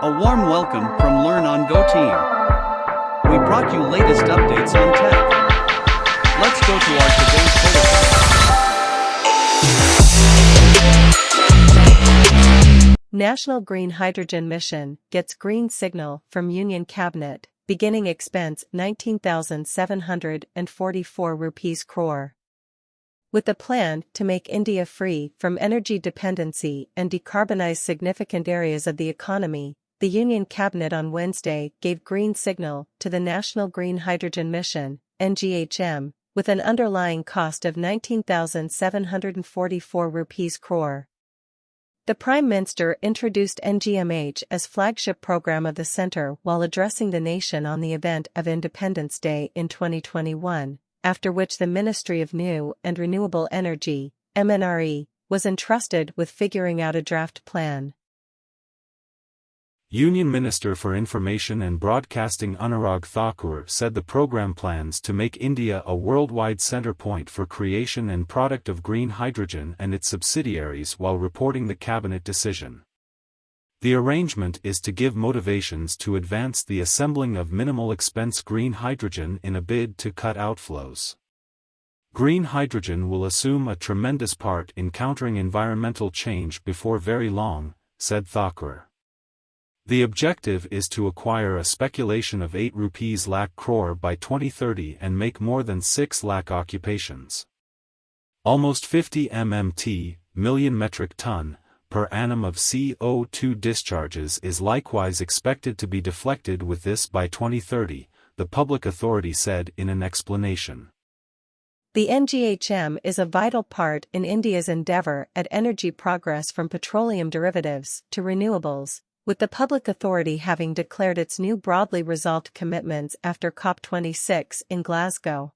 A warm welcome from Learn on Go team. We brought you latest updates on tech. Let's go to our today's bulletin. National Green Hydrogen Mission gets green signal from Union Cabinet, beginning expense 19,744 rupees crore. With the plan to make India free from energy dependency and decarbonize significant areas of the economy, the Union Cabinet on Wednesday gave green signal to the National Green Hydrogen Mission, NGHM, with an underlying cost of 19,744 rupees crore. The Prime Minister introduced NGHM as flagship program of the centre while addressing the nation on the event of Independence Day in 2021, after which the Ministry of New and Renewable Energy, MNRE, was entrusted with figuring out a draft plan. Union Minister for Information and Broadcasting Anurag Thakur said the program plans to make India a worldwide center point for creation and product of green hydrogen and its subsidiaries while reporting the cabinet decision. The arrangement is to give motivations to advance the assembling of minimal-expense green hydrogen in a bid to cut outflows. Green hydrogen will assume a tremendous part in countering environmental change before very long, said Thakur. The objective is to acquire a speculation of 8 rupees lakh crore by 2030 and make more than 6 lakh occupations. Almost 50 MMT, million metric ton, per annum of CO2 discharges is likewise expected to be deflected with this by 2030, the public authority said in an explanation. The NGHM is a vital part in India's endeavour at energy progress from petroleum derivatives to renewables, with the public authority having declared its new broadly resolved commitments after COP26 in Glasgow.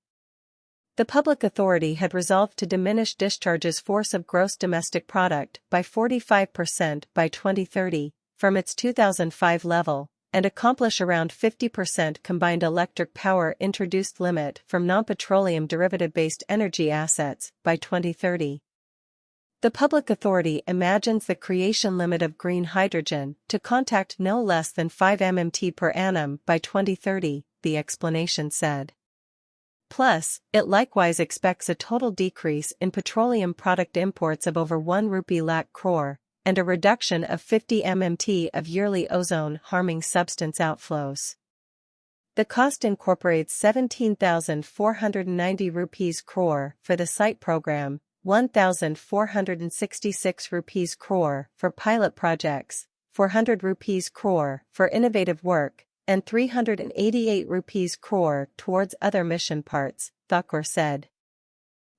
The public authority had resolved to diminish discharges force of gross domestic product by 45% by 2030, from its 2005 level, and accomplish around 50% combined electric power introduced limit from non-petroleum derivative-based energy assets by 2030. The public authority imagines the creation limit of green hydrogen to contact no less than 5 MMT per annum by 2030, the explanation said. Plus, it likewise expects a total decrease in petroleum product imports of over 1 rupee lakh crore, and a reduction of 50 MMT of yearly ozone-harming substance outflows. The cost incorporates 17,490 rupees crore for the site program, 1,466 rupees crore for pilot projects, 400 rupees crore for innovative work, and 388 rupees crore towards other mission parts, Thakur said.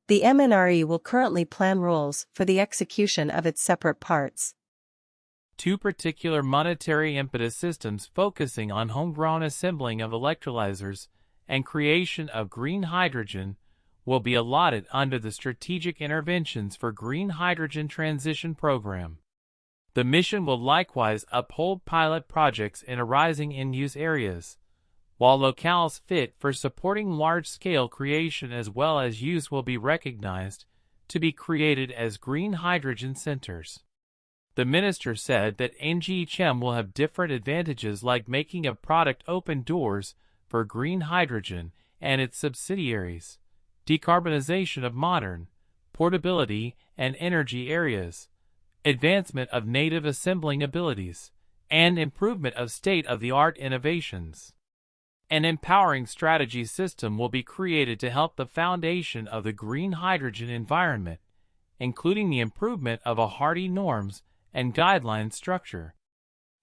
The MNRE will currently plan rules for the execution of its separate parts. 2 particular monetary impetus systems focusing on homegrown assembling of electrolyzers and creation of green hydrogen will be allotted under the Strategic Interventions for Green Hydrogen Transition Program. The mission will likewise uphold pilot projects in arising end-use areas, while locales fit for supporting large-scale creation as well as use will be recognized to be created as green hydrogen centers. The minister said that NGHM will have different advantages like making a product open doors for green hydrogen and its subsidiaries, decarbonization of modern, portability and energy areas, advancement of native assembling abilities, and improvement of state-of-the-art innovations. An empowering strategy system will be created to help the foundation of the green hydrogen environment, including the improvement of a hardy norms and guideline structure.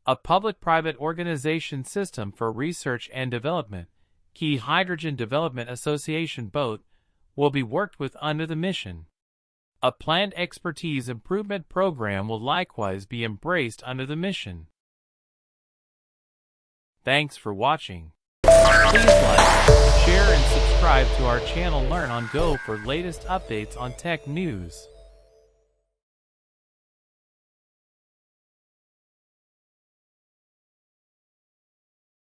A public-private organization system for research and development, Key Hydrogen Development Association BOAT, will be worked with under the mission. A planned expertise improvement program will likewise be embraced under the mission. Thanks for watching. Please like, share and subscribe to our channel Learn on Go for latest updates on tech news.